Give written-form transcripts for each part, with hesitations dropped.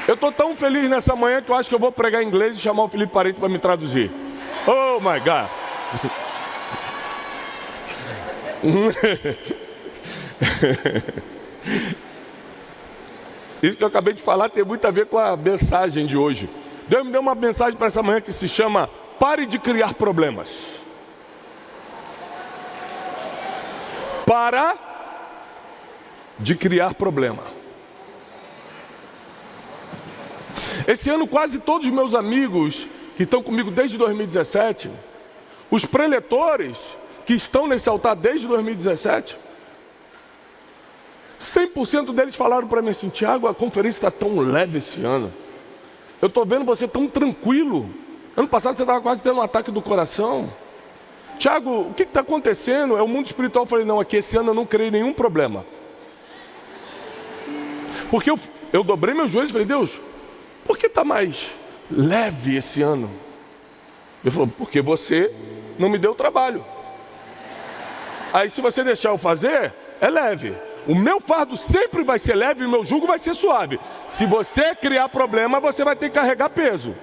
Eu estou tão feliz nessa manhã que eu acho que eu vou pregar em inglês e chamar o Felipe Parente para me traduzir. Oh my God! Isso que eu acabei de falar tem muito a ver com a mensagem de hoje. Deus me deu uma mensagem para essa manhã que se chama Pare de criar problemas. Para de criar problema. Esse ano quase todos os meus amigos que estão comigo desde 2017, os preletores que estão nesse altar desde 2017, 100% deles falaram para mim assim: Tiago, a conferência está tão leve esse ano. Eu estou vendo você tão tranquilo. Ano passado você estava quase tendo um ataque do coração. Tiago, o que está acontecendo? É o mundo espiritual. Eu falei: não, aqui esse ano eu não criei nenhum problema. Porque eu dobrei meus joelhos e falei: Deus, por que está mais leve esse ano? Ele falou: porque você não me deu trabalho. Aí se você deixar eu fazer, é leve. O meu fardo sempre vai ser leve e o meu jugo vai ser suave. Se você criar problema, você vai ter que carregar peso.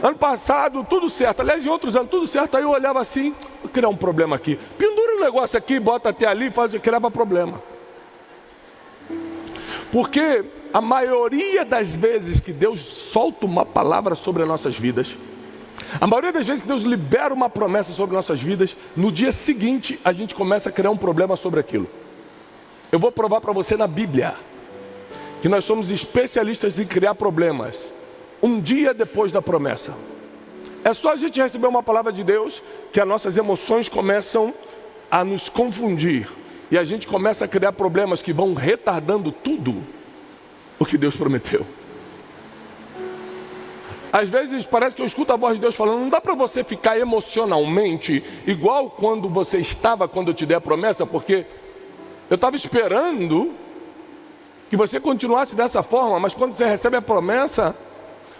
Ano passado, tudo certo. Aliás, em outros anos, tudo certo. Aí eu olhava assim: vou criar um problema aqui. Pendura um negócio aqui, bota até ali, criava problema. Porque a maioria das vezes que Deus solta uma palavra sobre as nossas vidas, a maioria das vezes que Deus libera uma promessa sobre nossas vidas, no dia seguinte a gente começa a criar um problema sobre aquilo. Eu vou provar para você na Bíblia que nós somos especialistas em criar problemas um dia depois da promessa. É só a gente receber uma palavra de Deus que as nossas emoções começam a nos confundir e a gente começa a criar problemas que vão retardando tudo o que Deus prometeu. Às vezes parece que eu escuto a voz de Deus falando: não dá para você ficar emocionalmente igual quando você estava quando eu te dei a promessa, porque eu estava esperando que você continuasse dessa forma, mas quando você recebe a promessa,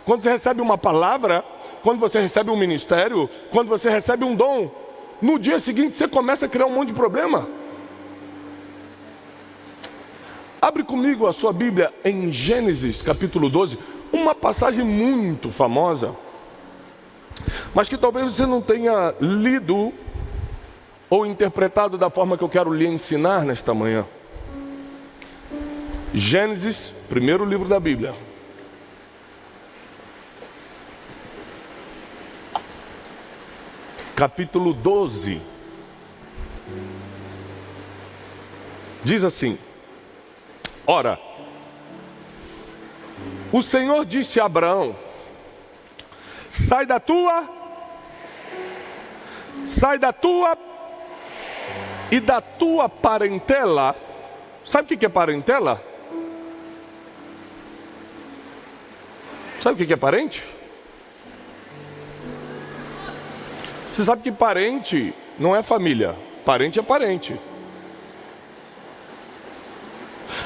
quando você recebe uma palavra, quando você recebe um ministério, quando você recebe um dom, no dia seguinte você começa a criar um monte de problema. Abre comigo a sua Bíblia em Gênesis capítulo 12, uma passagem muito famosa, mas que talvez você não tenha lido ou interpretado da forma que eu quero lhe ensinar nesta manhã. Gênesis, primeiro livro da Bíblia. Capítulo 12. Diz assim: ora, o Senhor disse a Abraão: sai da tua e da tua parentela. Sabe o que é parentela? Sabe o que é parente? Você sabe que parente não é família, parente é parente.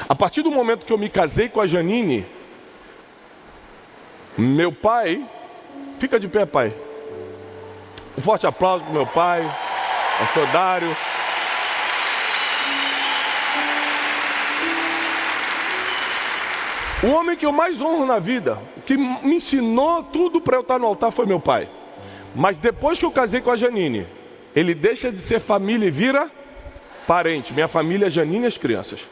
A partir do momento que eu me casei com a Janine, meu pai, fica de pé, pai. Um forte aplauso para o meu pai, pastor Dário. O homem que eu mais honro na vida, que me ensinou tudo para eu estar no altar, foi meu pai. Mas depois que eu casei com a Janine, ele deixa de ser família e vira parente. Minha família é Janine e as crianças.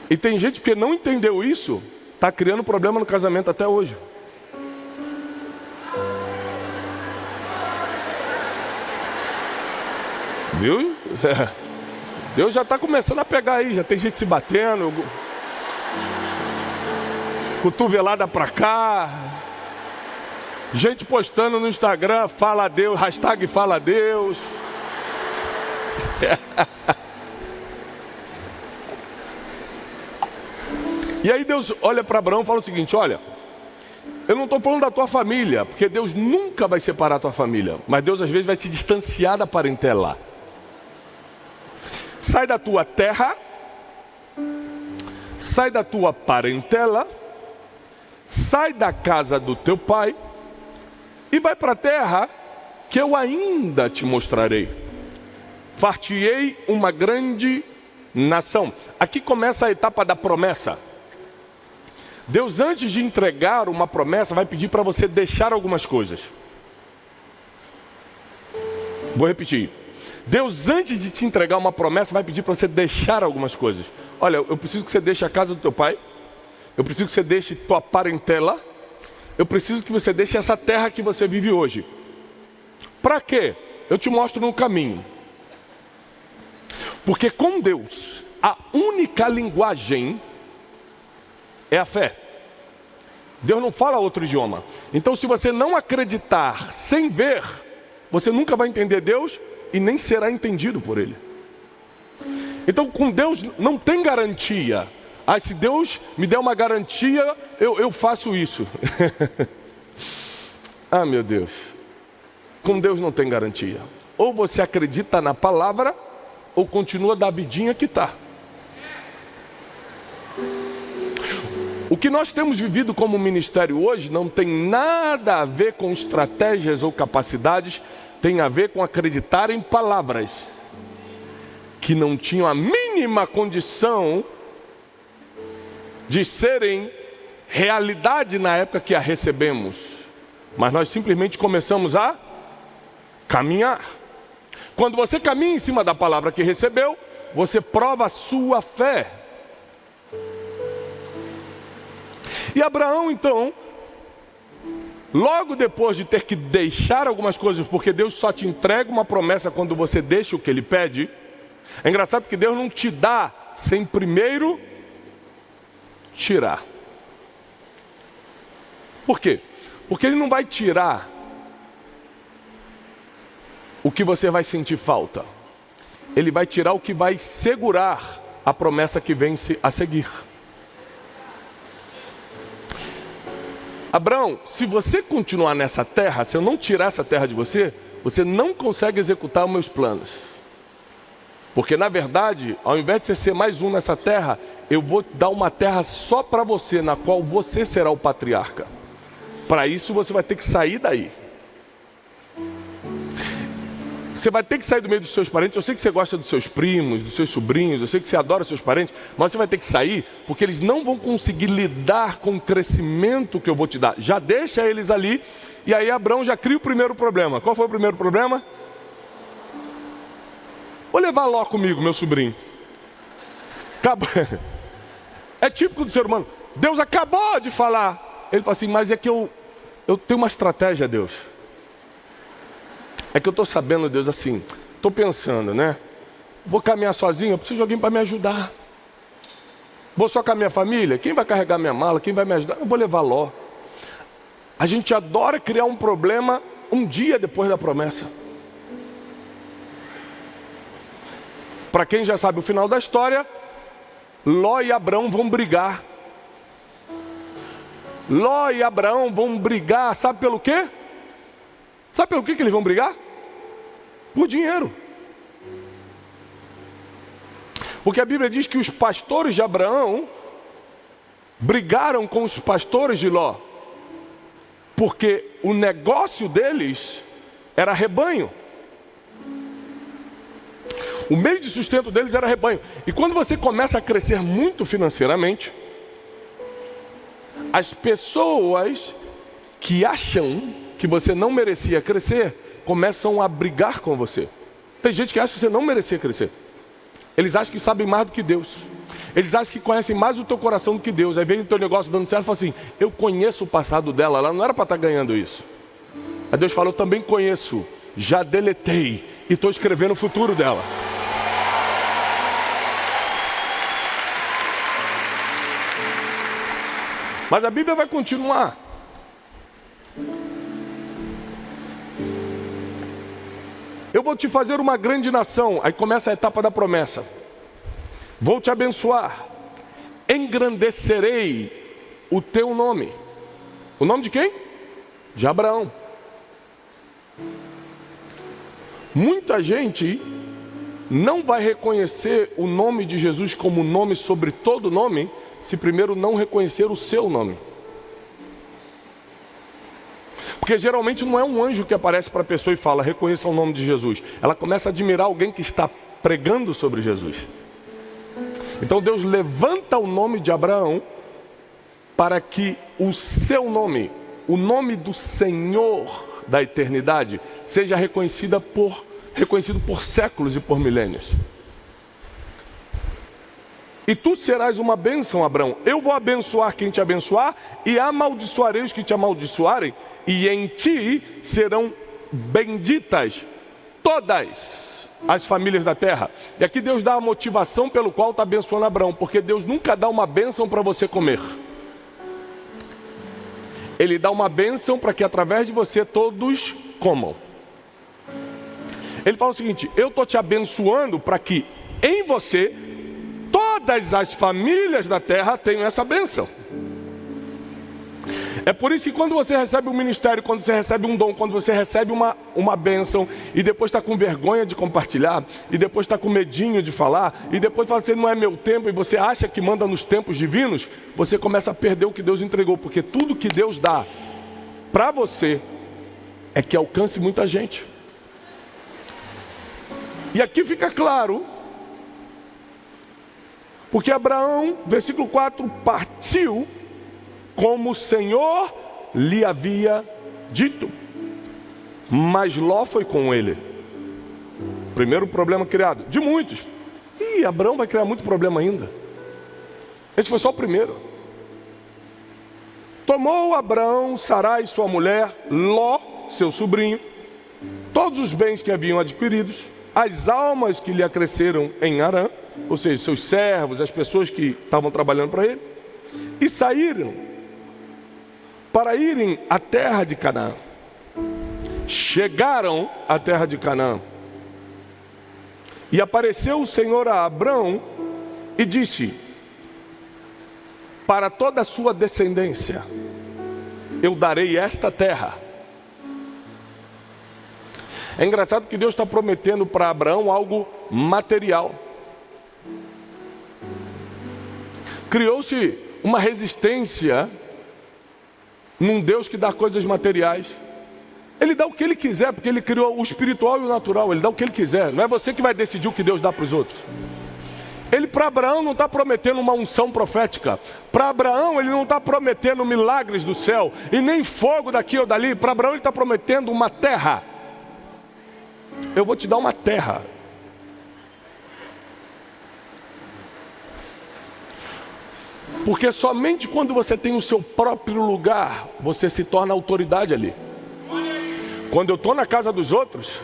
E tem gente que não entendeu isso, está criando problema no casamento até hoje. Viu? Deus já está começando a pegar aí, já tem gente se batendo, cotovelada para cá, gente postando no Instagram, fala a Deus, hashtag fala a Deus. E aí Deus olha para Abraão e fala o seguinte: olha, eu não estou falando da tua família, porque Deus nunca vai separar a tua família, mas Deus às vezes vai te distanciar da parentela. Sai da tua terra, sai da tua parentela, sai da casa do teu pai e vai para a terra que eu ainda te mostrarei. far-te-ei uma grande nação. Aqui começa a etapa da promessa. Deus, antes de entregar uma promessa, vai pedir para você deixar algumas coisas. Vou repetir. Deus, antes de te entregar uma promessa, vai pedir para você deixar algumas coisas. Olha, eu preciso que você deixe a casa do teu pai. Eu preciso que você deixe tua parentela. Eu preciso que você deixe essa terra que você vive hoje. Para quê? Eu te mostro no caminho. Porque com Deus, a única linguagem é a fé. Deus não fala outro idioma. Então, se você não acreditar sem ver, você nunca vai entender Deus e nem será entendido por Ele. Então, com Deus não tem garantia. Ah, se Deus me der uma garantia, eu faço isso. Ah, meu Deus. Com Deus não tem garantia. Ou você acredita na palavra, ou continua da vidinha que está. O que nós temos vivido como ministério hoje não tem nada a ver com estratégias ou capacidades, tem a ver com acreditar em palavras que não tinham a mínima condição de serem realidade na época que a recebemos. Mas nós simplesmente começamos a caminhar. Quando você caminha em cima da palavra que recebeu, você prova a sua fé. E Abraão, então, logo depois de ter que deixar algumas coisas, porque Deus só te entrega uma promessa quando você deixa o que Ele pede. É engraçado que Deus não te dá sem primeiro tirar. Por quê? Porque Ele não vai tirar o que você vai sentir falta. Ele vai tirar o que vai segurar a promessa que vem a seguir. Abraão, se você continuar nessa terra, se eu não tirar essa terra de você, você não consegue executar os meus planos. Porque na verdade, ao invés de você ser mais um nessa terra, eu vou dar uma terra só para você, na qual você será o patriarca. Para isso você vai ter que sair daí. Você vai ter que sair do meio dos seus parentes. Eu sei que você gosta dos seus primos, dos seus sobrinhos, eu sei que você adora os seus parentes, mas você vai ter que sair, porque eles não vão conseguir lidar com o crescimento que eu vou te dar. Já deixa eles ali, e aí Abraão já cria o primeiro problema. Qual foi o primeiro problema? Vou levar Ló comigo, meu sobrinho. É típico do ser humano. Deus acabou de falar. Ele fala assim, mas é que eu tenho uma estratégia, Deus. É que eu estou sabendo, Deus, assim, estou pensando, né? Vou caminhar sozinho, eu preciso de alguém para me ajudar. Vou só com a minha família, quem vai carregar minha mala, quem vai me ajudar? Eu vou levar Ló. A gente adora criar um problema um dia depois da promessa. Para quem já sabe o final da história, Ló e Abraão vão brigar. Ló e Abraão vão brigar, sabe pelo quê? Sabe pelo que eles vão brigar? Por dinheiro. Porque a Bíblia diz que os pastores de Abraão brigaram com os pastores de Ló, porque o negócio deles era rebanho. O meio de sustento deles era rebanho. E quando você começa a crescer muito financeiramente, as pessoas que acham que você não merecia crescer, começam a brigar com você. Tem gente que acha que você não merecia crescer. Eles acham que sabem mais do que Deus. Eles acham que conhecem mais o teu coração do que Deus. Aí vem o teu negócio dando certo e fala assim, eu conheço o passado dela, ela não era para estar ganhando isso. Aí Deus fala, eu também conheço, já deletei e estou escrevendo o futuro dela. Mas a Bíblia vai continuar. Eu vou te fazer uma grande nação. Aí começa a etapa da promessa. Vou te abençoar. Engrandecerei o teu nome. O nome de quem? De Abraão. Muita gente não vai reconhecer o nome de Jesus como nome sobre todo nome, se primeiro não reconhecer o seu nome. Porque geralmente não é um anjo que aparece para a pessoa e fala, reconheça o nome de Jesus. Ela começa a admirar alguém que está pregando sobre Jesus. Então Deus levanta o nome de Abraão para que o seu nome, o nome do Senhor da eternidade, seja reconhecido por séculos e por milênios. E tu serás uma bênção, Abraão. Eu vou abençoar quem te abençoar e amaldiçoarei os que te amaldiçoarem, e em ti serão benditas todas as famílias da terra. E aqui Deus dá a motivação pelo qual está abençoando Abraão, porque Deus nunca dá uma bênção para você comer. Ele dá uma bênção para que através de você todos comam. Ele fala o seguinte, eu estou te abençoando para que em você todas as famílias da terra tenham essa bênção. É por isso que quando você recebe um ministério, quando você recebe um dom, quando você recebe uma bênção, e depois está com vergonha de compartilhar, e depois está com medinho de falar, e depois fala assim, não é meu tempo, e você acha que manda nos tempos divinos, você começa a perder o que Deus entregou, porque tudo que Deus dá para você é que alcance muita gente. E aqui fica claro, porque Abraão, versículo 4, partiu como o Senhor lhe havia dito, mas Ló foi com ele. Primeiro problema criado, de muitos. E Abraão vai criar muito problema ainda. Esse foi só o primeiro. Tomou Abraão, Sarai, sua mulher, Ló, seu sobrinho, todos os bens que haviam adquiridos, as almas que lhe acresceram em Harã, ou seja, seus servos, as pessoas que estavam trabalhando para ele, e saíram para irem à terra de Canaã. Chegaram à terra de Canaã. E apareceu o Senhor a Abraão e disse, para toda a sua descendência, eu darei esta terra. É engraçado que Deus está prometendo para Abraão algo material. Criou-se uma resistência num Deus que dá coisas materiais. Ele dá o que Ele quiser, porque Ele criou o espiritual e o natural. Ele dá o que Ele quiser. Não é você que vai decidir o que Deus dá para os outros. Ele para Abraão não está prometendo uma unção profética. Para Abraão ele não está prometendo milagres do céu e nem fogo daqui ou dali. Para Abraão ele está prometendo uma terra. Eu vou te dar uma terra. Porque somente quando você tem o seu próprio lugar, você se torna autoridade ali. Quando eu estou na casa dos outros,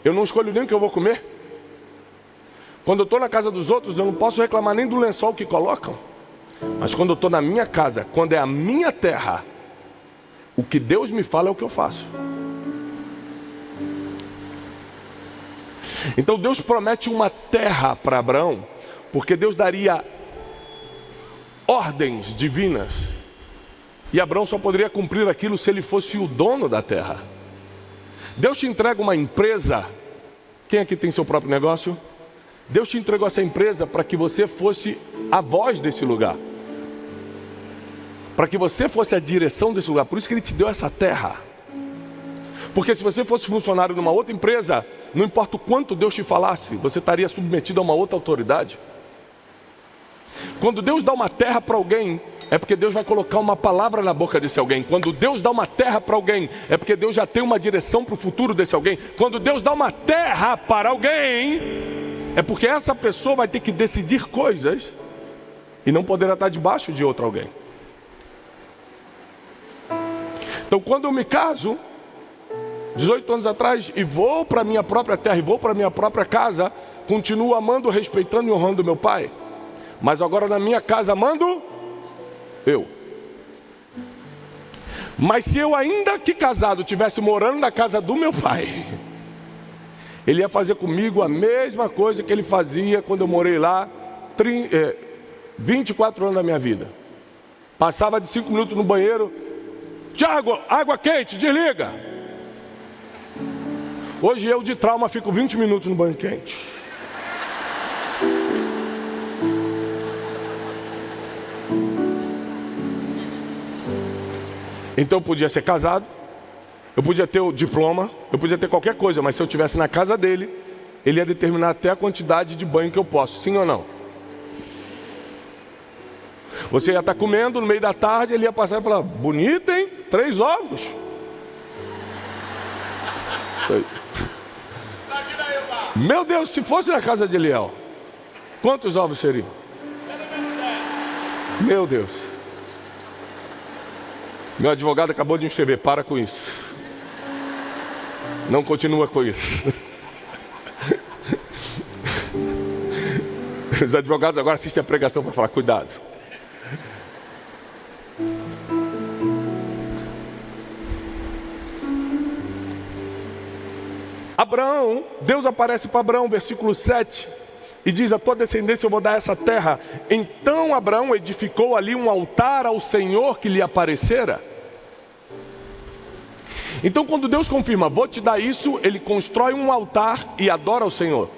eu não escolho nem o que eu vou comer. Quando eu estou na casa dos outros, eu não posso reclamar nem do lençol que colocam. Mas quando eu estou na minha casa, quando é a minha terra, o que Deus me fala é o que eu faço. Então Deus promete uma terra para Abraão, porque Deus daria ordens divinas. E Abraão só poderia cumprir aquilo se ele fosse o dono da terra. Deus te entrega uma empresa. Quem aqui tem seu próprio negócio? Deus te entregou essa empresa para que você fosse a voz desse lugar. Para que você fosse a direção desse lugar. Por isso que Ele te deu essa terra. Porque se você fosse funcionário numa outra empresa, não importa o quanto Deus te falasse, você estaria submetido a uma outra autoridade. Quando Deus dá uma terra para alguém, é porque Deus vai colocar uma palavra na boca desse alguém. Quando Deus dá uma terra para alguém, é porque Deus já tem uma direção para o futuro desse alguém. Quando Deus dá uma terra para alguém, é porque essa pessoa vai ter que decidir coisas e não poderá estar debaixo de outro alguém. Então quando eu me caso, 18 anos atrás, e vou para minha própria terra, e vou para minha própria casa, continuo amando, respeitando e honrando meu pai. Mas agora na minha casa mando eu. Mas se eu ainda que casado estivesse morando na casa do meu pai, ele ia fazer comigo a mesma coisa que ele fazia quando eu morei lá 24 anos da minha vida. Passava de 5 minutos no banheiro. Tiago, água quente, desliga. Hoje eu de trauma fico 20 minutos no banho quente. Então eu podia ser casado, Eu podia ter o diploma, eu podia ter qualquer coisa, mas se eu estivesse na casa dele, ele ia determinar até a quantidade de banho que eu posso, sim ou não? Você ia estar comendo no meio da tarde, ele ia passar e falar: bonito, hein? 3 ovos. Meu Deus, se fosse na casa de Eliel, quantos ovos seriam? Meu Deus. Meu advogado acabou de me escrever: para com isso. Não continua com isso. Os advogados agora assistem a pregação para falar: cuidado. Abraão, Deus aparece para Abraão, versículo 7, e diz: a tua descendência eu vou dar essa terra. Então Abraão edificou ali um altar ao Senhor que lhe aparecera. Então quando Deus confirma: vou te dar isso, ele constrói um altar e adora ao Senhor.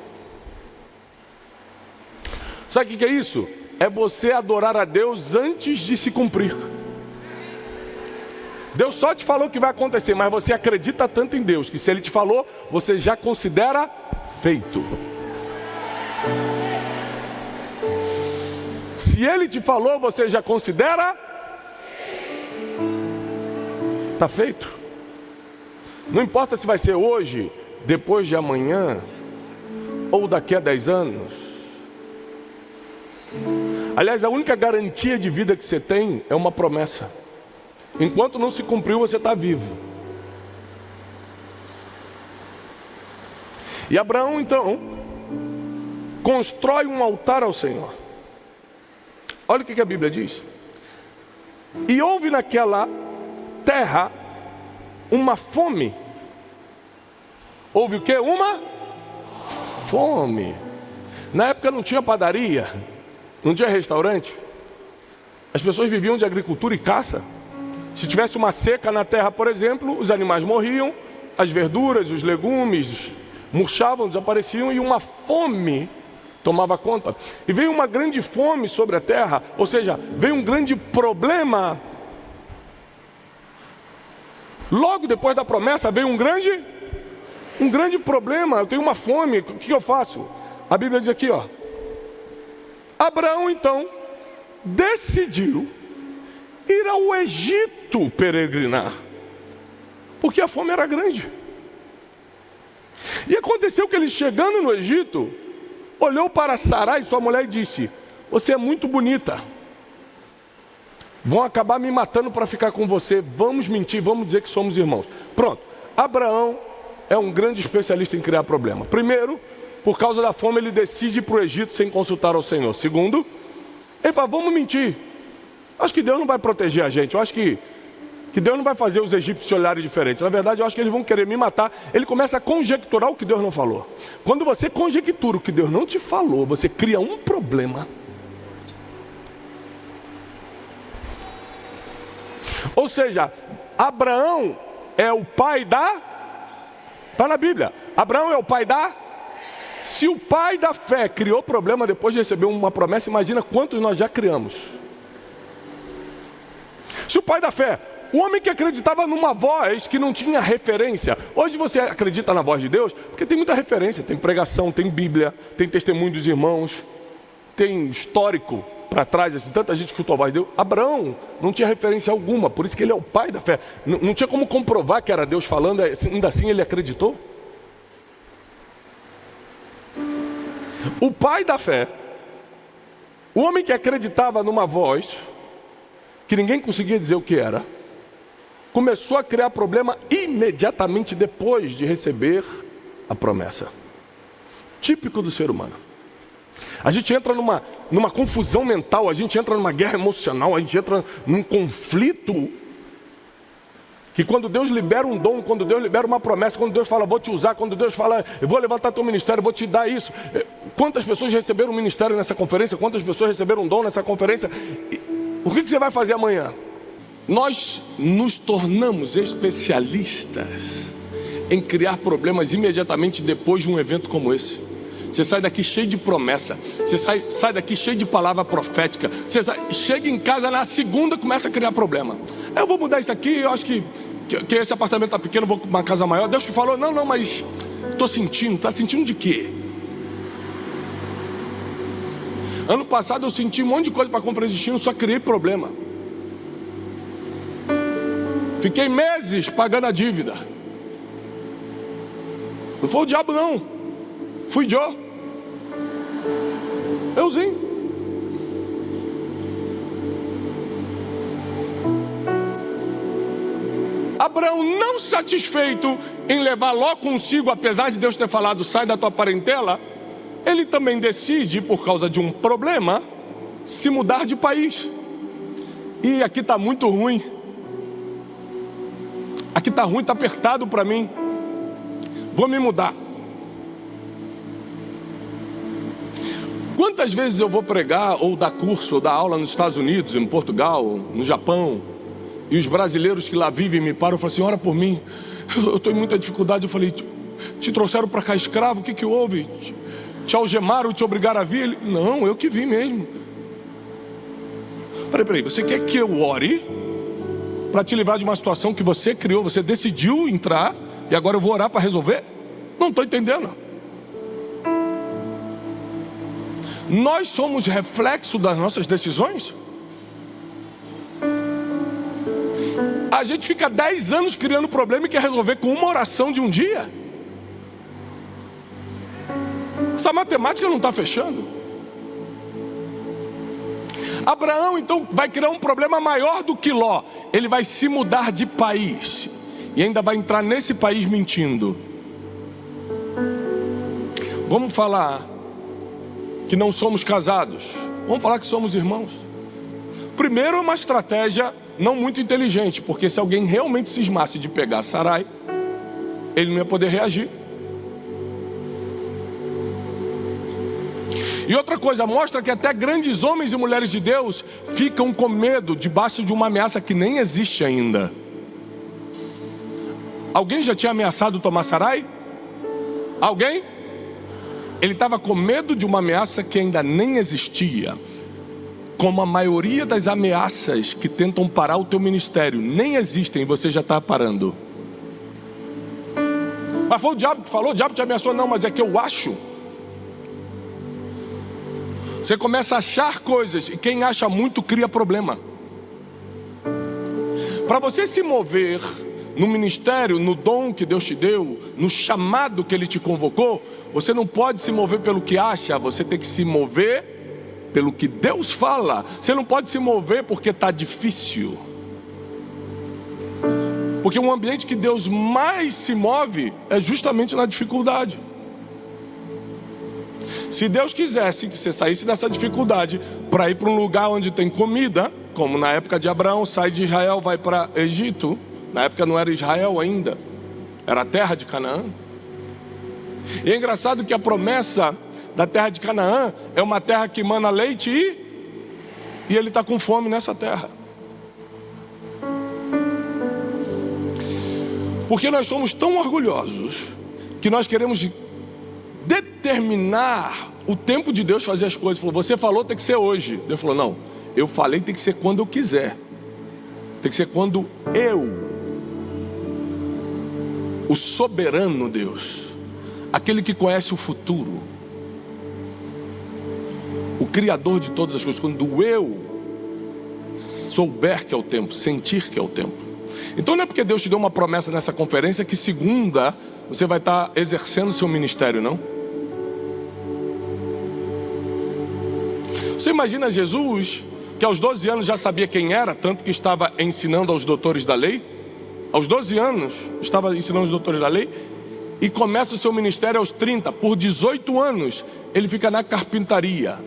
Sabe o que é isso? É você adorar a Deus antes de se cumprir. Deus só te falou que vai acontecer, mas você acredita tanto em Deus que se Ele te falou, você já considera feito. Se Ele te falou, você já considera está feito. Não importa se vai ser hoje, depois de amanhã, ou daqui a 10 anos. Aliás, a única garantia de vida que você tem é uma promessa. Enquanto não se cumpriu, você está vivo. E Abraão então constrói um altar ao Senhor. Olha o que a Bíblia diz: e houve naquela terra uma fome. Houve o que? Uma fome. Na época não tinha padaria, não tinha restaurante. As pessoas viviam de agricultura e caça. Se tivesse uma seca na terra, por exemplo, os animais morriam, as verduras, os legumes murchavam, desapareciam, e uma fome tomava conta. E veio uma grande fome sobre a terra, ou seja, veio um grande problema. Logo depois da promessa veio um grande problema. Eu tenho uma fome, o que eu faço? A Bíblia diz aqui, ó: Abraão então decidiu ir ao Egito peregrinar, porque a fome era grande. E aconteceu que ele, chegando no Egito, olhou para Sarai, sua mulher, e disse: você é muito bonita, vão acabar me matando para ficar com você, vamos mentir, vamos dizer que somos irmãos. Pronto. Abraão é um grande especialista em criar problema. Primeiro, por causa da fome, ele decide ir para o Egito sem consultar ao Senhor. Segundo, ele fala: vamos mentir. Acho que Deus não vai proteger a gente. Eu acho que Deus não vai fazer os egípcios olharem diferentes. Na verdade, eu acho que eles vão querer me matar. Ele começa a conjecturar o que Deus não falou. Quando você conjectura o que Deus não te falou, você cria um problema. Ou seja, Abraão é o pai da... Está na Bíblia. Abraão é o pai da... Se o pai da fé criou problema depois de receber uma promessa, imagina quantos nós já criamos. Se o pai da fé, o homem que acreditava numa voz que não tinha referência. Hoje você acredita na voz de Deus porque tem muita referência, tem pregação, tem Bíblia, tem testemunho dos irmãos, tem histórico para trás, assim, tanta gente escutou a voz de Deus. Abraão não tinha referência alguma, por isso que ele é o pai da fé. Não tinha como comprovar que era Deus falando, ainda assim ele acreditou. O pai da fé, o homem que acreditava numa voz que ninguém conseguia dizer o que era, começou a criar problema imediatamente depois de receber a promessa. Típico do ser humano. A gente entra numa confusão mental, a gente entra numa guerra emocional, a gente entra num conflito, que quando Deus libera um dom, quando Deus libera uma promessa, quando Deus fala: vou te usar, quando Deus fala: eu vou levantar teu ministério, vou te dar isso. Quantas pessoas receberam um ministério nessa conferência? Quantas pessoas receberam um dom nessa conferência? O que você vai fazer amanhã? Nós nos tornamos especialistas em criar problemas imediatamente depois de um evento como esse. Você sai daqui cheio de promessa, você sai daqui cheio de palavra profética, você chega em casa na segunda, começa a criar problema. Eu vou mudar isso aqui, eu acho que que esse apartamento está pequeno, vou com uma casa maior. Deus te falou, não, mas estou sentindo. Está sentindo de quê? Ano passado eu senti um monte de coisa para a Conferência de Destino, só criei problema. Fiquei meses pagando a dívida. Não foi o diabo não, fui euzinho. Abraão, não satisfeito em levar Ló consigo, apesar de Deus ter falado, sai da tua parentela, ele também decide, por causa de um problema, se mudar de país. E aqui está muito ruim. Aqui está ruim, está apertado para mim. Vou me mudar. Quantas vezes eu vou pregar, ou dar curso, ou dar aula nos Estados Unidos, em Portugal, no Japão, e os brasileiros que lá vivem me param e falam assim, ora por mim, eu estou em muita dificuldade. Eu falei, te trouxeram para cá escravo, o que houve? Te algemaram, te obrigaram a vir? Ele, não, eu que vim mesmo. Peraí, você quer que eu ore para te livrar de uma situação que você criou, você decidiu entrar, e agora eu vou orar para resolver? Não estou entendendo. Nós somos reflexo das nossas decisões? A gente fica 10 anos criando problema e quer resolver com uma oração de um dia. Essa matemática não está fechando. Abraão então vai criar um problema maior do que Ló. Ele vai se mudar de país e ainda vai entrar nesse país mentindo. Vamos falar que não somos casados. Vamos falar que somos irmãos. Primeiro, é uma estratégia não muito inteligente, porque se alguém realmente cismasse de pegar Sarai, ele não ia poder reagir. E outra coisa, mostra que até grandes homens e mulheres de Deus ficam com medo debaixo de uma ameaça que nem existe ainda. Alguém já tinha ameaçado tomar Sarai? Alguém? Ele estava com medo de uma ameaça que ainda nem existia. Como a maioria das ameaças que tentam parar o teu ministério nem existem, você já está parando. Mas foi o diabo que falou, o diabo te ameaçou. Não, mas é que eu acho. Você começa a achar coisas, e quem acha muito cria problema. Para você se mover no ministério, no dom que Deus te deu, no chamado que Ele te convocou, você não pode se mover pelo que acha, você tem que se mover pelo que Deus fala. Você não pode se mover porque está difícil. Porque o ambiente que Deus mais se move é justamente na dificuldade. Se Deus quisesse que você saísse dessa dificuldade para ir para um lugar onde tem comida, como na época de Abraão, sai de Israel, vai para Egito. Na época não era Israel ainda, era a terra de Canaã. E é engraçado que a promessa da terra de Canaã é uma terra que mana leite e ele está com fome nessa terra. Porque nós somos tão orgulhosos que nós queremos determinar o tempo de Deus fazer as coisas. Falou, você falou, tem que ser hoje. Deus falou, não, eu falei, tem que ser quando eu quiser. Tem que ser quando o soberano Deus, aquele que conhece o futuro, o Criador de todas as coisas, quando eu souber que é o tempo, sentir que é o tempo. Então não é porque Deus te deu uma promessa nessa conferência que segunda você vai estar exercendo o seu ministério, não. Você imagina Jesus, que aos 12 anos já sabia quem era, tanto que estava ensinando aos doutores da lei. Aos 12 anos estava ensinando os doutores da lei, e começa o seu ministério aos 30. Por 18 anos ele fica na carpintaria.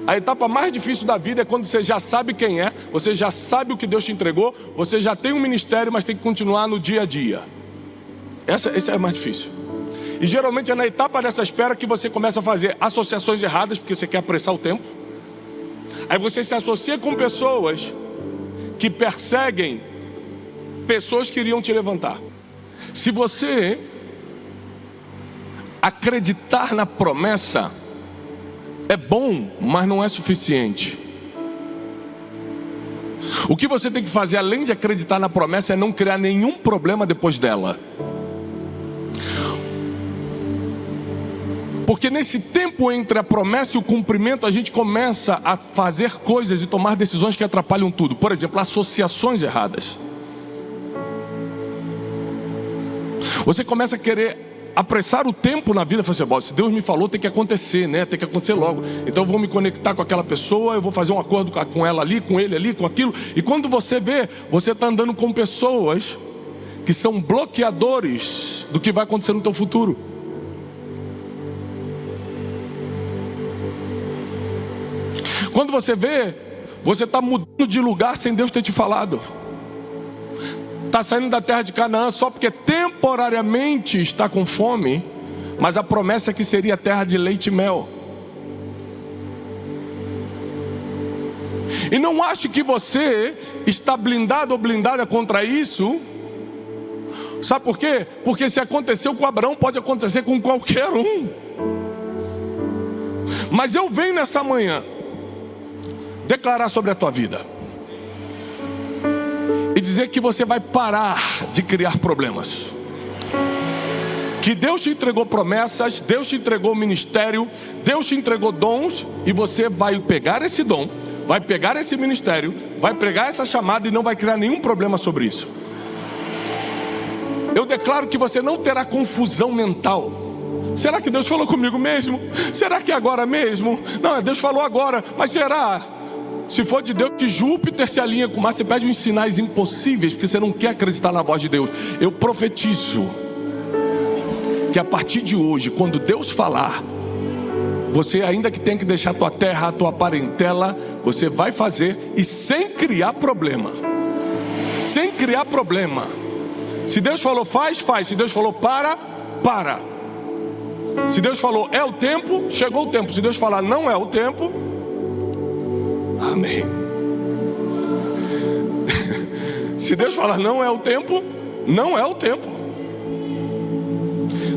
A etapa mais difícil da vida é quando você já sabe quem é, você já sabe o que Deus te entregou, você já tem um ministério, mas tem que continuar no dia a dia. Essa é a mais difícil. E geralmente é na etapa dessa espera que você começa a fazer associações erradas, porque você quer apressar o tempo. Aí você se associa com pessoas que perseguem pessoas que iriam te levantar. Se você acreditar na promessa, é bom, mas não é suficiente. O que você tem que fazer, além de acreditar na promessa, é não criar nenhum problema depois dela. Porque nesse tempo entre a promessa e o cumprimento, a gente começa a fazer coisas e tomar decisões que atrapalham tudo. Por exemplo, associações erradas. Você começa a querer apressar o tempo na vida. Você fala assim, se Deus me falou, tem que acontecer, né? Tem que acontecer logo. Então eu vou me conectar com aquela pessoa, eu vou fazer um acordo com ela ali, com ele ali, com aquilo. E quando você vê, você está andando com pessoas que são bloqueadores do que vai acontecer no teu futuro. Quando você vê, você está mudando de lugar sem Deus ter te falado. Está saindo da terra de Canaã só porque temporariamente está com fome, mas a promessa é que seria terra de leite e mel. E não ache que você está blindado ou blindada contra isso. Sabe por quê? Porque se aconteceu com Abraão, pode acontecer com qualquer um. Mas eu venho nessa manhã declarar sobre a tua vida e dizer que você vai parar de criar problemas. Que Deus te entregou promessas, Deus te entregou ministério, Deus te entregou dons, e você vai pegar esse dom, vai pegar esse ministério, vai pregar essa chamada e não vai criar nenhum problema sobre isso. Eu declaro que você não terá confusão mental. Será que Deus falou comigo mesmo? Será que é agora mesmo? Não, Deus falou agora, mas será? Se for de Deus, que Júpiter se alinha com Marte. Você pede uns sinais impossíveis, porque você não quer acreditar na voz de Deus. Eu profetizo que a partir de hoje, quando Deus falar, você, ainda que tenha que deixar a tua terra, a tua parentela, você vai fazer, e sem criar problema. Sem criar problema. Se Deus falou faz, faz. Se Deus falou para, para. Se Deus falou é o tempo, chegou o tempo. Se Deus falar não é o tempo, amém. Se Deus falar não é o tempo, não é o tempo.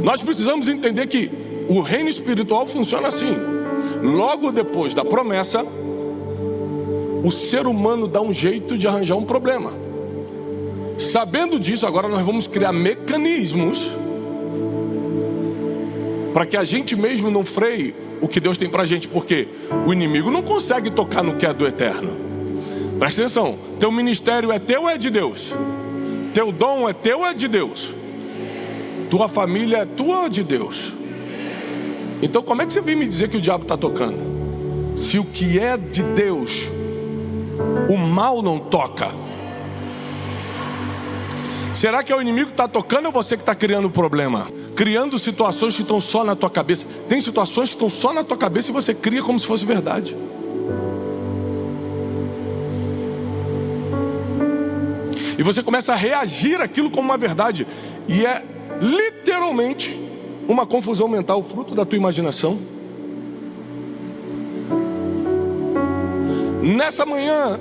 Nós precisamos entender que o reino espiritual funciona assim. Logo depois da promessa, o ser humano dá um jeito de arranjar um problema. Sabendo disso, agora nós vamos criar mecanismos para que a gente mesmo não freie o que Deus tem para a gente, porque o inimigo não consegue tocar no que é do eterno. Presta atenção, teu ministério é teu ou é de Deus? Teu dom é teu ou é de Deus? Tua família é tua ou é de Deus? Então como é que você vem me dizer que o diabo está tocando? Se o que é de Deus, o mal não toca. Será que é o inimigo que está tocando ou você que está criando o problema? Criando situações que estão só na tua cabeça. Tem situações que estão só na tua cabeça e você cria como se fosse verdade. E você começa a reagir àquilo como uma verdade. E é literalmente uma confusão mental, fruto da tua imaginação. Nessa manhã,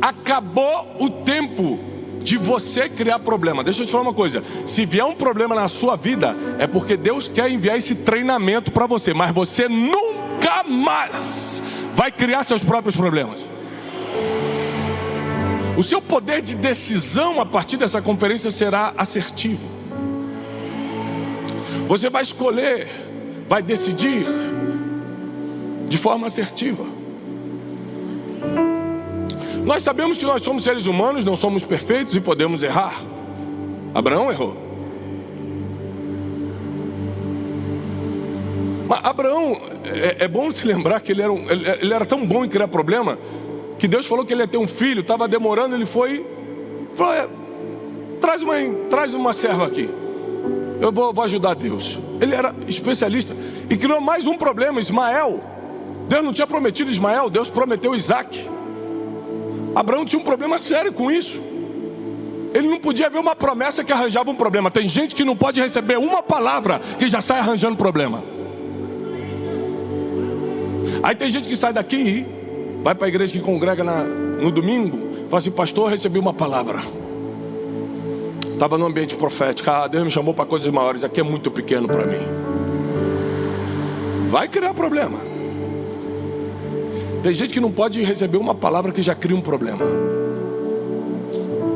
acabou o tempo de você criar problema. Deixa eu te falar uma coisa. Se vier um problema na sua vida, é porque Deus quer enviar esse treinamento para você. Mas você nunca mais vai criar seus próprios problemas. O seu poder de decisão a partir dessa conferência será assertivo. Você vai escolher, vai decidir de forma assertiva. Nós sabemos que nós somos seres humanos, não somos perfeitos e podemos errar. Abraão errou. Mas Abraão, é bom se lembrar que ele era tão bom em criar problema, que Deus falou que ele ia ter um filho, estava demorando, ele falou, traz uma serva aqui, eu vou ajudar Deus. Ele era especialista e criou mais um problema, Ismael. Deus não tinha prometido Ismael, Deus prometeu Isaac. Abraão tinha um problema sério com isso. Ele não podia ver uma promessa que arranjava um problema. Tem gente que não pode receber uma palavra que já sai arranjando problema. Aí tem gente que sai daqui, vai para a igreja que congrega no domingo, fala assim, pastor, eu recebi uma palavra. Estava no ambiente profético, Deus me chamou para coisas maiores, aqui é muito pequeno para mim. Vai criar problema. Tem gente que não pode receber uma palavra que já cria um problema.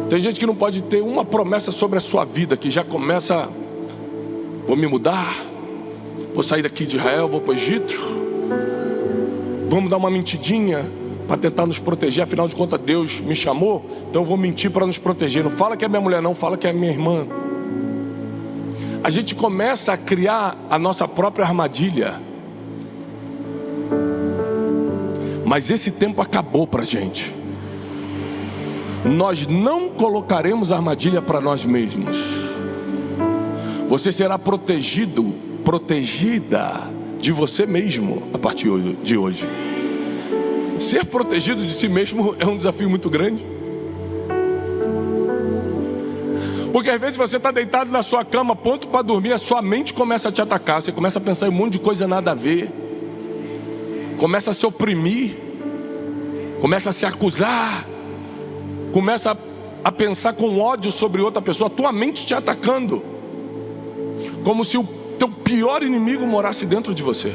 Tem gente que não pode ter uma promessa sobre a sua vida, que já começa: vou me mudar, vou sair daqui de Israel, vou para o Egito, vamos dar uma mentidinha para tentar nos proteger, afinal de contas Deus me chamou, então eu vou mentir para nos proteger. Não fala que é minha mulher, não, fala que é minha irmã. A gente começa a criar a nossa própria armadilha. Mas esse tempo acabou para a gente. Nós não colocaremos armadilha para nós mesmos. Você será protegido, protegida de você mesmo a partir de hoje. Ser protegido de si mesmo é um desafio muito grande. Porque às vezes você está deitado na sua cama, pronto para dormir, a sua mente começa a te atacar. Você começa a pensar em um monte de coisa nada a ver. Começa a se oprimir. Começa a se acusar. Começa a pensar com ódio sobre outra pessoa. A tua mente te atacando. Como se o teu pior inimigo morasse dentro de você.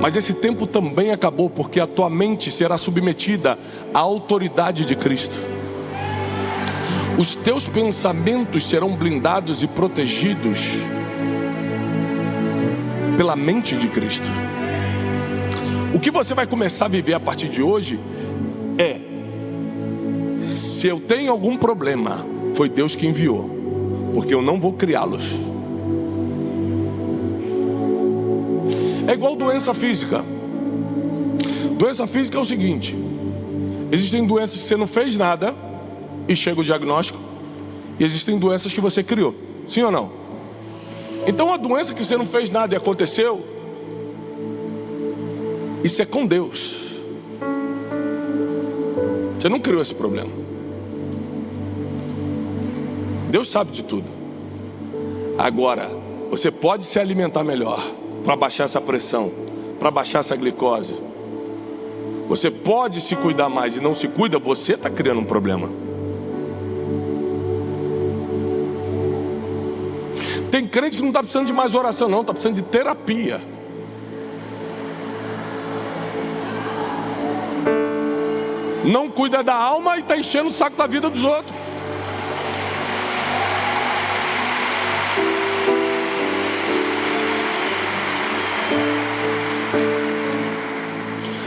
Mas esse tempo também acabou, porque a tua mente será submetida à autoridade de Cristo. Os teus pensamentos serão blindados e protegidos pela mente de Cristo. O que você vai começar a viver a partir de hoje é: se eu tenho algum problema, foi Deus que enviou, porque eu não vou criá-los. É igual doença física. Doença física é o seguinte: existem doenças que você não fez nada e chega o diagnóstico, e existem doenças que você criou. Sim ou não? Então a doença que você não fez nada e aconteceu, isso é com Deus. Você não criou esse problema. Deus sabe de tudo. Agora, você pode se alimentar melhor para baixar essa pressão, para baixar essa glicose. Você pode se cuidar mais e não se cuida, você está criando um problema. Tem crente que não está precisando de mais oração não, está precisando de terapia. Não cuida da alma e está enchendo o saco da vida dos outros.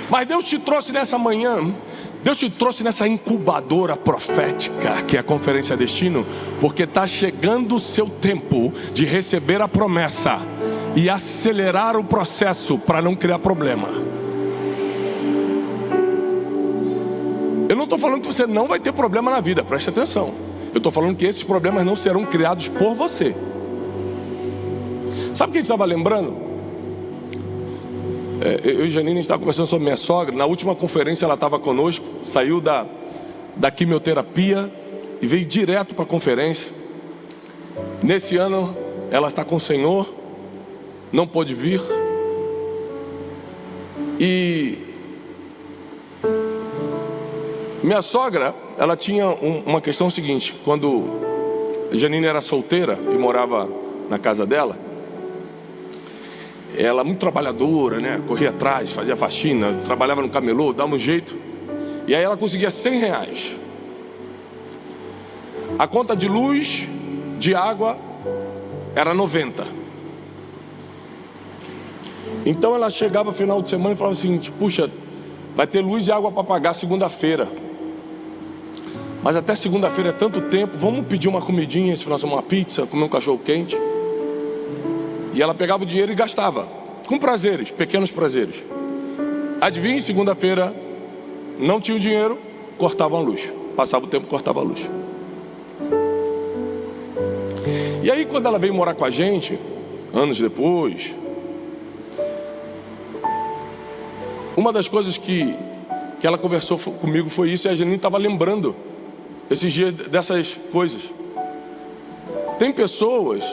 Mas Deus te trouxe nessa manhã, Deus te trouxe nessa incubadora profética, que é a Conferência Destino, porque está chegando o seu tempo de receber a promessa e acelerar o processo para não criar problema. Eu não estou falando que você não vai ter problema na vida, preste atenção. Eu estou falando que esses problemas não serão criados por você. Sabe o que a gente estava lembrando? Eu e Janine estava conversando sobre minha sogra. Na última conferência ela estava conosco. Saiu da quimioterapia e veio direto para a conferência. Nesse ano ela está com o Senhor, não pôde vir. E minha sogra, ela tinha uma questão seguinte: quando Janine era solteira e morava na casa dela, ela muito trabalhadora, né? Corria atrás, fazia faxina, trabalhava no camelô, dava um jeito. E aí ela conseguia R$100. A conta de luz, de água, era 90. Então ela chegava no final de semana e falava assim: puxa, vai ter luz e água para pagar segunda-feira. Mas até segunda-feira é tanto tempo, vamos pedir uma comidinha, esse final de semana, uma pizza, comer um cachorro quente. E ela pegava o dinheiro e gastava, com prazeres, pequenos prazeres. Adivinhe, segunda-feira, não tinha o dinheiro, cortavam a luz. Passava o tempo, cortava a luz. E aí quando ela veio morar com a gente, anos depois, uma das coisas que ela conversou comigo foi isso, e a Janine estava lembrando esses dias dessas coisas. Tem pessoas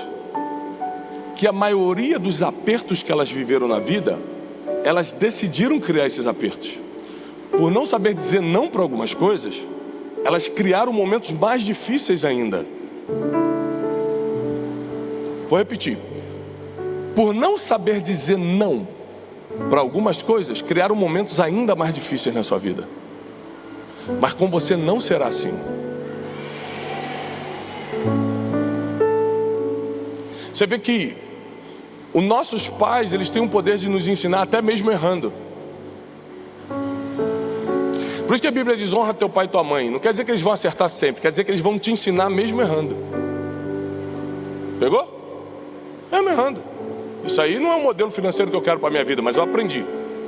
que a maioria dos apertos que elas viveram na vida, elas decidiram criar esses apertos. Por não saber dizer não para algumas coisas, elas criaram momentos mais difíceis ainda. Vou repetir. Por não saber dizer não para algumas coisas, criaram momentos ainda mais difíceis na sua vida. Mas com você não será assim. Você vê que os nossos pais, eles têm o poder de nos ensinar até mesmo errando. Por isso que a Bíblia diz: honra teu pai e tua mãe. Não quer dizer que eles vão acertar sempre, quer dizer que eles vão te ensinar mesmo errando. Pegou? Mesmo errando. Isso aí não é um modelo financeiro que eu quero para a minha vida, mas eu aprendi.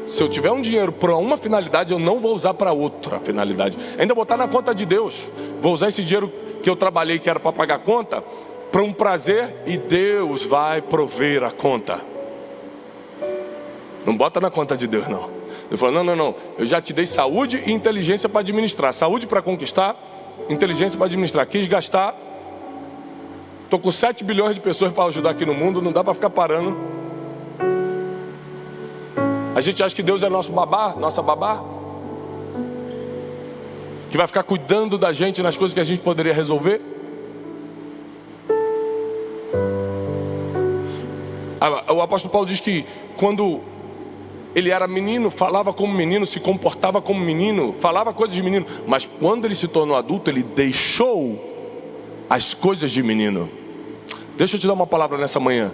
Se eu tiver um dinheiro para uma finalidade, eu não vou usar para outra finalidade. Ainda botar na conta de Deus. Vou usar esse dinheiro que eu trabalhei, que era para pagar a conta, para um prazer, e Deus vai prover a conta. Não bota na conta de Deus, não. Ele falou: não, eu já te dei saúde e inteligência para administrar. Saúde para conquistar, inteligência para administrar. Quis gastar. Estou com 7 bilhões de pessoas para ajudar aqui no mundo. Não dá para ficar parando. A gente acha que Deus é nosso babá, nossa babá, que vai ficar cuidando da gente nas coisas que a gente poderia resolver. O apóstolo Paulo diz que quando ele era menino, falava como menino, se comportava como menino, falava coisas de menino. Mas quando ele se tornou adulto, ele deixou as coisas de menino. Deixa eu te dar uma palavra nessa manhã.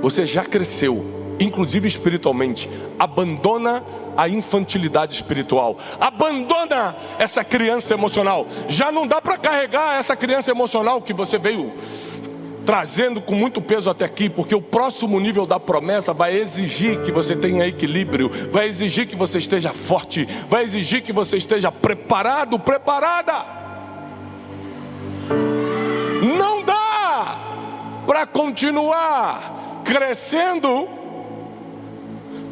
Você já cresceu, inclusive espiritualmente. Abandona a infantilidade espiritual. Abandona essa criança emocional. Já não dá para carregar essa criança emocional que você veio trazendo com muito peso até aqui, porque o próximo nível da promessa vai exigir que você tenha equilíbrio, vai exigir que você esteja forte, vai exigir que você esteja preparado, preparada. Não dá para continuar crescendo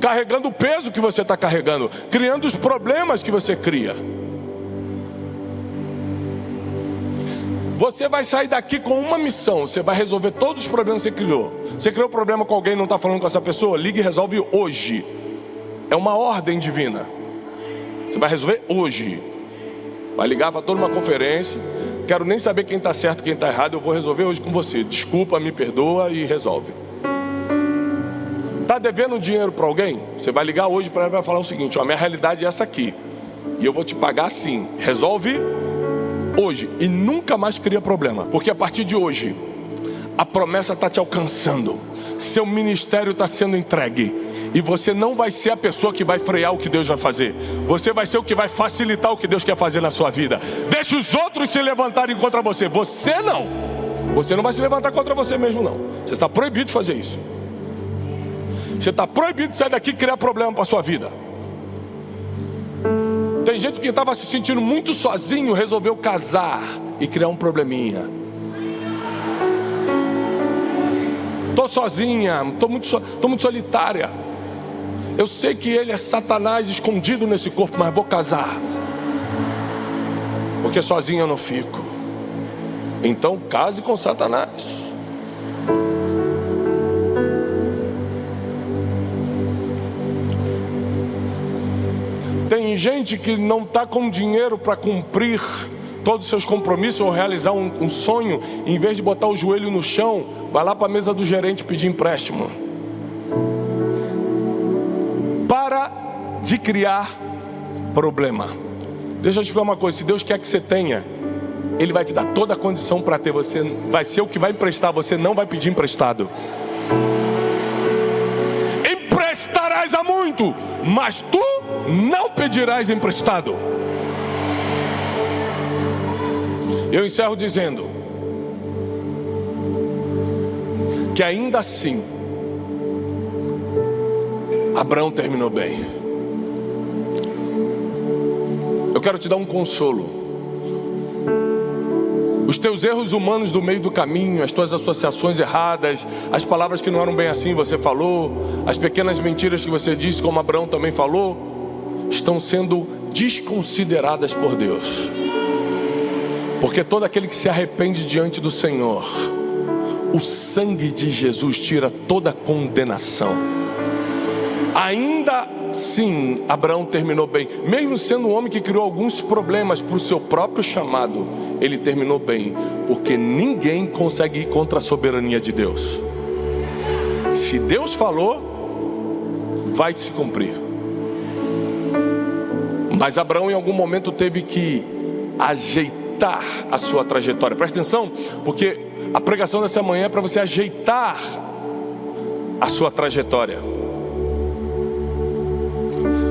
carregando o peso que você está carregando, criando os problemas que você cria. Você vai sair daqui com uma missão. Você vai resolver todos os problemas que você criou. Você criou problema com alguém e não está falando com essa pessoa? Ligue e resolve hoje. É uma ordem divina. Você vai resolver hoje. Vai ligar para toda uma conferência. Quero nem saber quem está certo e quem está errado. Eu vou resolver hoje com você. Desculpa, me perdoa e resolve. Está devendo dinheiro para alguém? Você vai ligar hoje para ela e vai falar o seguinte: ó, minha realidade é essa aqui, e eu vou te pagar assim. Resolve hoje e nunca mais cria problema, porque a partir de hoje a promessa está te alcançando, seu ministério está sendo entregue, e você não vai ser a pessoa que vai frear o que Deus vai fazer. Você vai ser o que vai facilitar o que Deus quer fazer na sua vida. Deixa os outros se levantarem contra você. Você não. Você não vai se levantar contra você mesmo, não. Você está proibido de fazer isso. Você está proibido de sair daqui e criar problema para a sua vida. Tem gente que estava se sentindo muito sozinho, resolveu casar e criar um probleminha. Estou sozinha, estou muito solitária. Eu sei que ele é Satanás escondido nesse corpo, mas vou casar, porque sozinho eu não fico. Então case com Satanás. Tem gente que não está com dinheiro para cumprir todos os seus compromissos ou realizar um sonho. Em vez de botar o joelho no chão, vai lá para a mesa do gerente pedir empréstimo. Para de criar problema. Deixa eu te falar uma coisa: se Deus quer que você tenha, Ele vai te dar toda a condição para ter. Você vai ser o que vai emprestar, você não vai pedir emprestado. Emprestarás a muito, mas tu não pedirás emprestado. Eu encerro dizendo que ainda assim Abraão terminou bem. Eu quero te dar um consolo. Os teus erros humanos do meio do caminho, as tuas associações erradas, as palavras que não eram bem assim você falou, as pequenas mentiras que você disse, como Abraão também falou, estão sendo desconsideradas por Deus. Porque todo aquele que se arrepende diante do Senhor, o sangue de Jesus tira toda condenação. Ainda sim, Abraão terminou bem. Mesmo sendo um homem que criou alguns problemas para o seu próprio chamado, ele terminou bem, porque ninguém consegue ir contra a soberania de Deus. Se Deus falou, vai se cumprir. Mas Abraão em algum momento teve que ajeitar a sua trajetória. Presta atenção, porque a pregação dessa manhã é para você ajeitar a sua trajetória.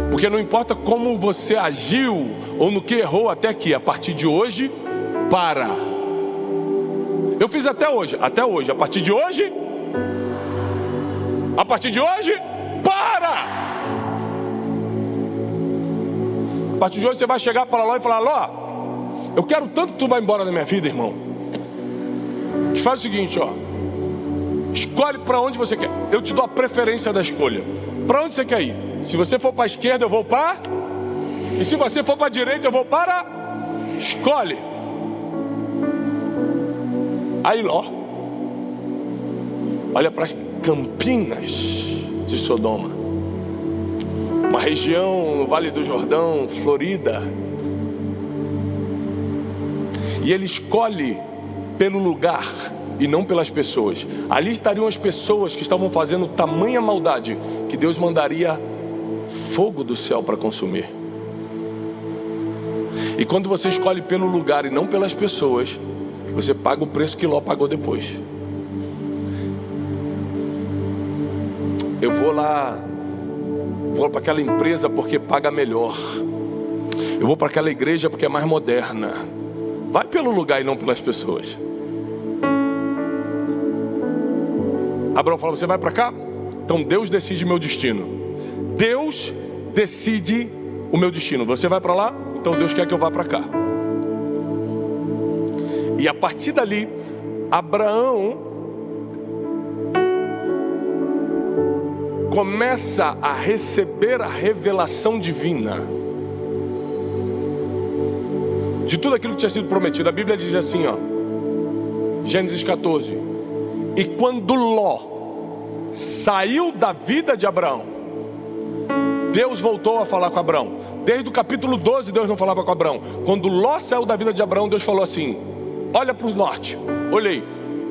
Porque não importa como você agiu ou no que errou até aqui, a partir de hoje, para. Eu fiz até hoje, a partir de hoje, para. A partir de hoje você vai chegar para Ló e falar: Ló, eu quero tanto que tu vá embora da minha vida, irmão, que faz o seguinte, ó, escolhe para onde você quer. Eu te dou a preferência da escolha. Para onde você quer ir? Se você for para a esquerda, eu vou para. E se você for para a direita, eu vou para. Escolhe. Aí Ló olha para as campinas de Sodoma, uma região no Vale do Jordão, florida. E ele escolhe pelo lugar e não pelas pessoas. Ali estariam as pessoas que estavam fazendo tamanha maldade que Deus mandaria fogo do céu para consumir. E quando você escolhe pelo lugar e não pelas pessoas, você paga o preço que Ló pagou depois. Eu vou para aquela empresa porque paga melhor. Eu vou para aquela igreja porque é mais moderna. Vai pelo lugar e não pelas pessoas. Abraão fala: você vai para cá? Então Deus decide meu destino. Deus decide o meu destino. Você vai para lá? Então Deus quer que eu vá para cá. E a partir dali, Abraão começa a receber a revelação divina de tudo aquilo que tinha sido prometido. A Bíblia diz assim, ó, Gênesis 14: e quando Ló saiu da vida de Abraão, Deus voltou a falar com Abraão. Desde o capítulo 12 Deus não falava com Abraão. Quando Ló saiu da vida de Abraão, Deus falou assim: olha para o norte, olhei.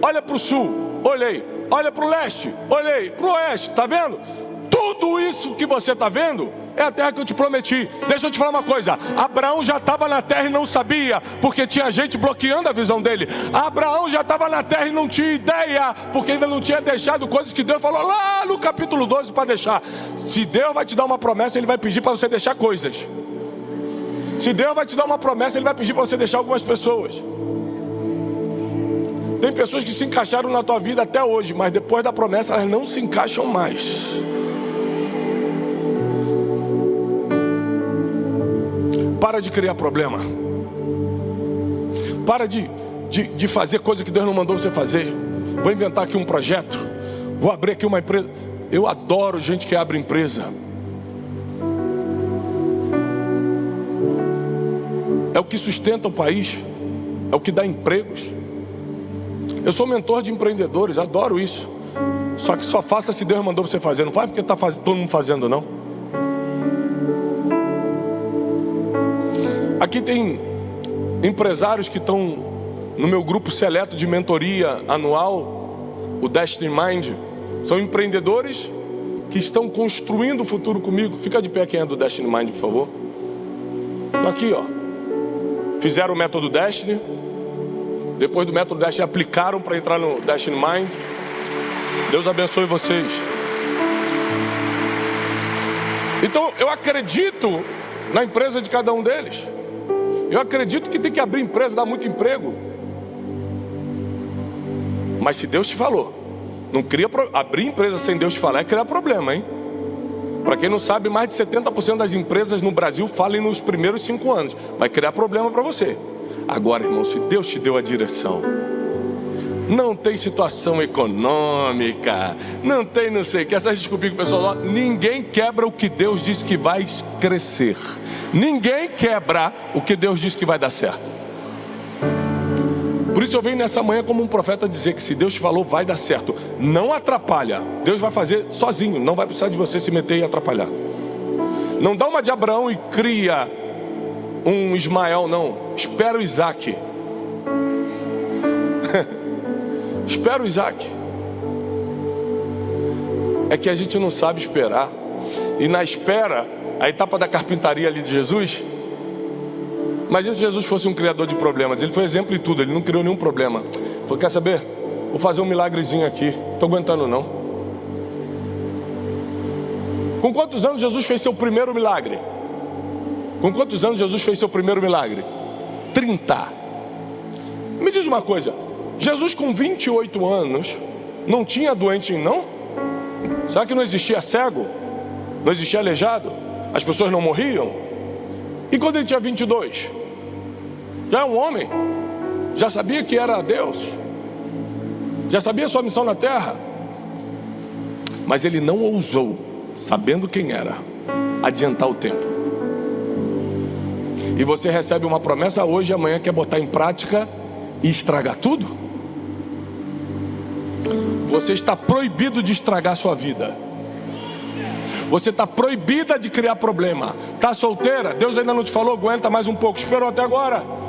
Olha para o sul, olhei. Olha para o leste, olhei. Para o oeste, está vendo? Tudo isso que você está vendo é a terra que eu te prometi. Deixa eu te falar uma coisa: Abraão já estava na terra e não sabia, porque tinha gente bloqueando a visão dele. Abraão já estava na terra e não tinha ideia, porque ainda não tinha deixado coisas que Deus falou lá no capítulo 12 para deixar. Se Deus vai te dar uma promessa, Ele vai pedir para você deixar coisas. Se Deus vai te dar uma promessa, Ele vai pedir para você deixar algumas pessoas. Tem pessoas que se encaixaram na tua vida até hoje, mas depois da promessa elas não se encaixam mais. Para de criar problema. Para de fazer coisa que Deus não mandou você fazer. Vou inventar aqui um projeto. Vou abrir aqui uma empresa. Eu adoro gente que abre empresa. É o que sustenta o país. É o que dá empregos. Eu sou mentor de empreendedores, adoro isso. Só que só faça se Deus mandou você fazer. Não faz porque está todo mundo fazendo, não. Aqui tem empresários que estão no meu grupo seleto de mentoria anual, o Destiny Mind. São empreendedores que estão construindo o futuro comigo. Fica de pé quem é do Destiny Mind, por favor. Aqui, ó. Fizeram o método Destiny. Depois do método Destiny, aplicaram para entrar no Destiny Mind. Deus abençoe vocês. Então, eu acredito na empresa de cada um deles. Eu acredito que tem que abrir empresa, dar muito emprego. Mas se Deus te falou, não cria abrir empresa sem Deus te falar é criar problema, hein? Para quem não sabe, mais de 70% das empresas no Brasil falem nos primeiros 5 anos. Vai criar problema para você. Agora, irmão, se Deus te deu a direção, não tem situação econômica, não tem não sei o que, essas desculpas que o pessoal, ninguém quebra o que Deus disse que vai crescer. Ninguém quebra o que Deus disse que vai dar certo. Por isso eu venho nessa manhã como um profeta dizer que se Deus te falou, vai dar certo. Não atrapalha. Deus vai fazer sozinho, não vai precisar de você se meter e atrapalhar. Não dá uma de Abraão e cria um Ismael, não. Espera o Isaac. Espera o Isaac. É que a gente não sabe esperar. E na espera, a etapa da carpintaria ali de Jesus Imagina se Jesus fosse um criador de problemas. Ele foi exemplo em tudo, ele não criou nenhum problema. Falou, quer saber? Vou fazer um milagrezinho aqui. Estou aguentando não. Com quantos anos Jesus fez seu primeiro milagre? Com quantos anos Jesus fez seu primeiro milagre? 30. Me diz uma coisa, Jesus com 28 anos não tinha doente não? Será que não existia cego? Não existia aleijado? As pessoas não morriam? E quando ele tinha 22? Já é um homem? Já sabia que era Deus? Já sabia sua missão na terra? Mas ele não ousou, sabendo quem era, adiantar o tempo. E você recebe uma promessa hoje e amanhã quer botar em prática e estragar tudo? Você está proibido de estragar sua vida. Você está proibida de criar problema. Está solteira? Deus ainda não te falou, aguenta mais um pouco. Esperou até agora.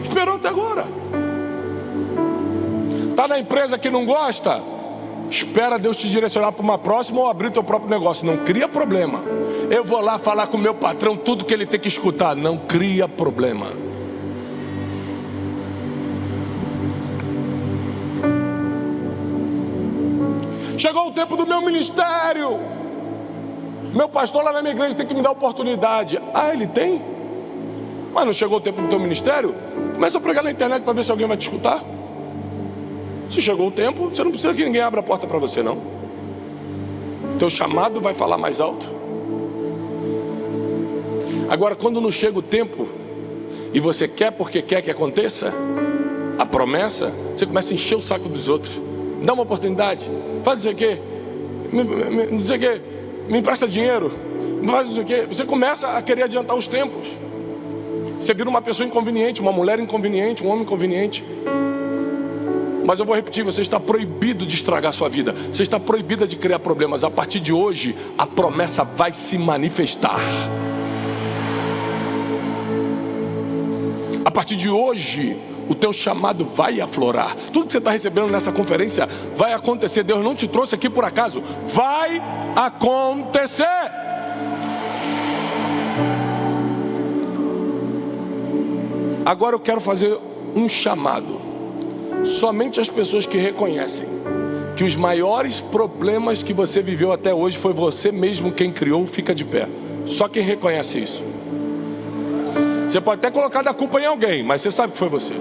Esperou até agora. Está na empresa que não gosta? Espera Deus te direcionar para uma próxima ou abrir teu próprio negócio. Não cria problema. Eu vou lá falar com o meu patrão tudo que ele tem que escutar. Não cria problema. Chegou o tempo do meu ministério. Meu pastor lá na minha igreja tem que me dar oportunidade. Ah, ele tem? Mas não chegou o tempo do teu ministério? Começa a pregar na internet para ver se alguém vai te escutar. Se chegou o tempo, você não precisa que ninguém abra a porta para você, não. Teu chamado vai falar mais alto. Agora, quando não chega o tempo e você quer porque quer que aconteça a promessa, você começa a encher o saco dos outros. Dá uma oportunidade, faz isso aqui, não sei o que, me empresta dinheiro, faz isso aqui. Você começa a querer adiantar os tempos. Você vira uma pessoa inconveniente, uma mulher inconveniente, um homem inconveniente. Mas eu vou repetir, você está proibido de estragar a sua vida. Você está proibida de criar problemas. A partir de hoje, a promessa vai se manifestar. A partir de hoje, o teu chamado vai aflorar. Tudo que você está recebendo nessa conferência vai acontecer. Deus não te trouxe aqui por acaso. Vai acontecer. Agora eu quero fazer um chamado. Somente as pessoas que reconhecem que os maiores problemas que você viveu até hoje foi você mesmo quem criou, fica de pé. Só quem reconhece isso. Você pode até colocar a culpa em alguém, mas você sabe que foi você.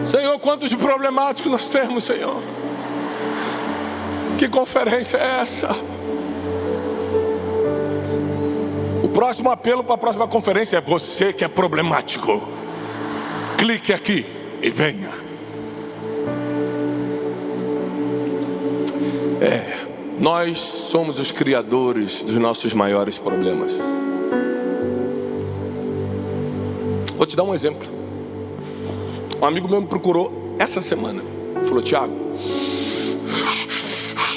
Senhor, quantos de problemáticos nós temos, Senhor? Que conferência é essa? O próximo apelo para a próxima conferência é você que é problemático. Clique aqui e venha. Nós somos os criadores dos nossos maiores problemas. Vou te dar um exemplo. Um amigo meu me procurou essa semana. Falou, Tiago,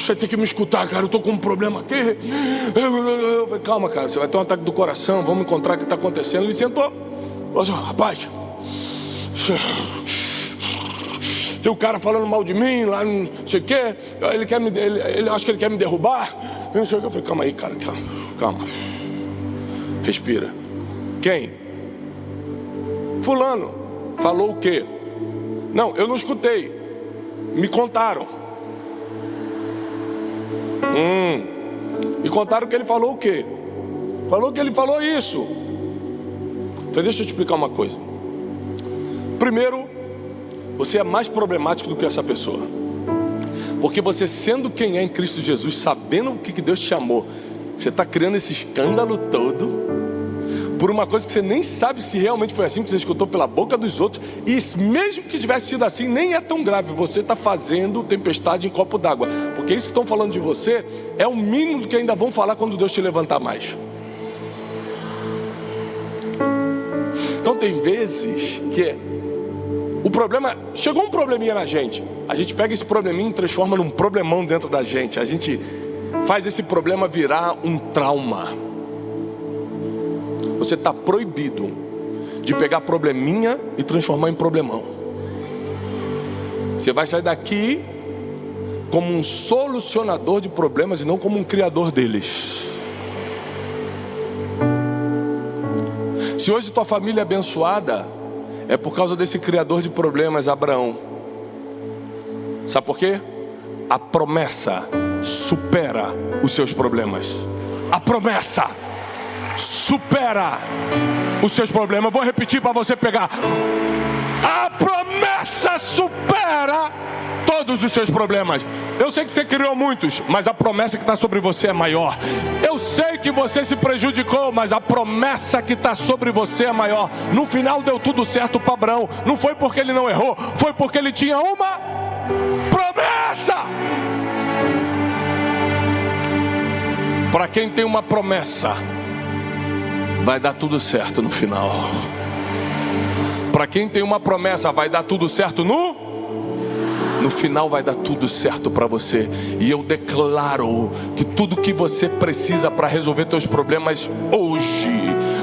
você tem que me escutar, cara, eu tô com um problema aqui. Eu falei, calma, cara, você vai ter um ataque do coração, vamos encontrar o que está acontecendo. Ele sentou, falou assim, rapaz, tem o cara falando mal de mim, lá não sei o quê, ele acha que ele quer me derrubar. Eu não sei o quê. Eu falei, calma aí, cara, calma. Respira. Quem? Fulano. Falou o quê? Não, eu não escutei. Me contaram. Me contaram que ele falou o quê? Falou que ele falou isso. Então deixa eu te explicar uma coisa. Primeiro, você é mais problemático do que essa pessoa. Porque você sendo quem é em Cristo Jesus, sabendo o que Deus te chamou, você está criando esse escândalo todo por uma coisa que você nem sabe se realmente foi assim, que você escutou pela boca dos outros. E mesmo que tivesse sido assim, nem é tão grave. Você está fazendo tempestade em copo d'água. Porque isso que estão falando de você é o mínimo do que ainda vão falar quando Deus te levantar mais. Então tem vezes que o problema, chegou um probleminha na gente, a gente pega esse probleminha e transforma num problemão dentro da gente. A gente faz esse problema virar um trauma. Você está proibido de pegar probleminha e transformar em problemão. Você vai sair daqui como um solucionador de problemas e não como um criador deles. Se hoje tua família é abençoada, é por causa desse criador de problemas, Abraão. Sabe por quê? A promessa supera os seus problemas. A promessa supera os seus problemas. Eu vou repetir para você pegar. A promessa supera todos os seus problemas. Eu sei que você criou muitos, mas a promessa que está sobre você é maior. Eu sei que você se prejudicou, mas a promessa que está sobre você é maior. No final deu tudo certo para Abraão. Não foi porque ele não errou, foi porque ele tinha uma promessa. Para quem tem uma promessa, vai dar tudo certo no final. Para quem tem uma promessa, vai dar tudo certo no final, vai dar tudo certo para você. E eu declaro que tudo que você precisa para resolver seus problemas hoje,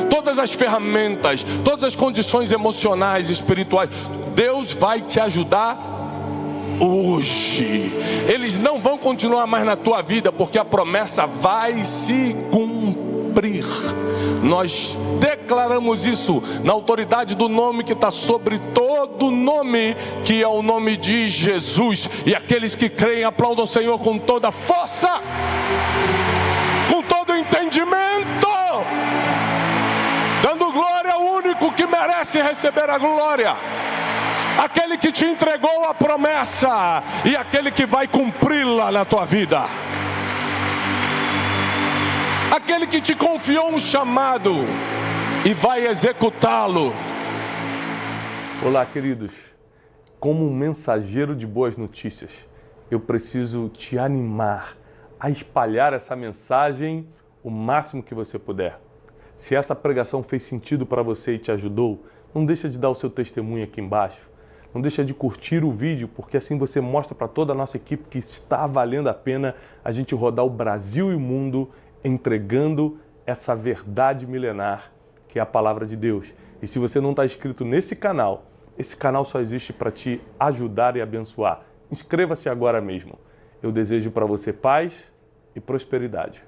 todas as ferramentas, todas as condições emocionais, espirituais, Deus vai te ajudar hoje. Eles não vão continuar mais na tua vida, porque a promessa vai se cumprir. Nós declaramos isso na autoridade do nome que está sobre todo nome, que é o nome de Jesus. E aqueles que creem aplaudam o Senhor com toda a força, com todo o entendimento, dando glória ao único que merece receber a glória, aquele que te entregou a promessa e aquele que vai cumpri-la na tua vida, aquele que te confiou um chamado e vai executá-lo. Olá, queridos. Como um mensageiro de boas notícias, eu preciso te animar a espalhar essa mensagem o máximo que você puder. Se essa pregação fez sentido para você e te ajudou, não deixa de dar o seu testemunho aqui embaixo. Não deixa de curtir o vídeo, porque assim você mostra para toda a nossa equipe que está valendo a pena a gente rodar o Brasil e o mundo entregando essa verdade milenar que é a palavra de Deus. E se você não está inscrito nesse canal, esse canal só existe para te ajudar e abençoar. Inscreva-se agora mesmo. Eu desejo para você paz e prosperidade.